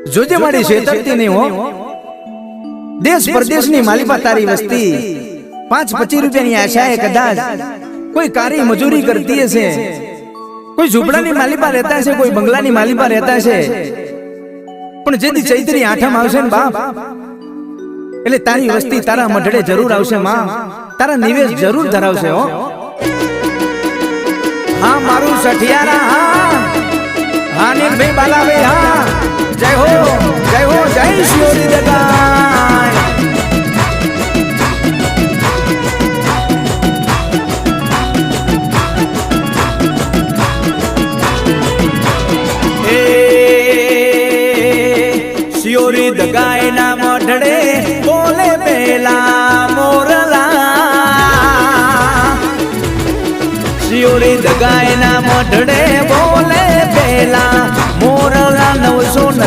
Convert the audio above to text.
જોજે મારી છેતરતી નહીં હો. દેશ પરદેશની માલિપા તારી વસ્તી 5-25 રૂપિયાની આશાએ કદાચ કોઈ કારી મજૂરી કરતી હશે, કોઈ ઝૂંપડાની માલિપા રહેતા છે, કોઈ બંગલાની માલિપા રહેતા છે, પણ જેથી ચૈત્રી આઠમ આવશે ને બાપ એટલે તારી વસ્તી તારા મઢડે જરૂર આવશે માં, તારા નિવેશ જરૂર ધરાવશે હો. હા મારું સઠિયારા હા હા ને ભાઈ બાલાભાઈ હા. જય હો જય હો જય શિયોરી દગાય. શિયોરી દગાય ના મઢડે બોલે પેલા મોરલા. શિયોરી દગાય ના મઢડે બોલે પેલા મોરલા 900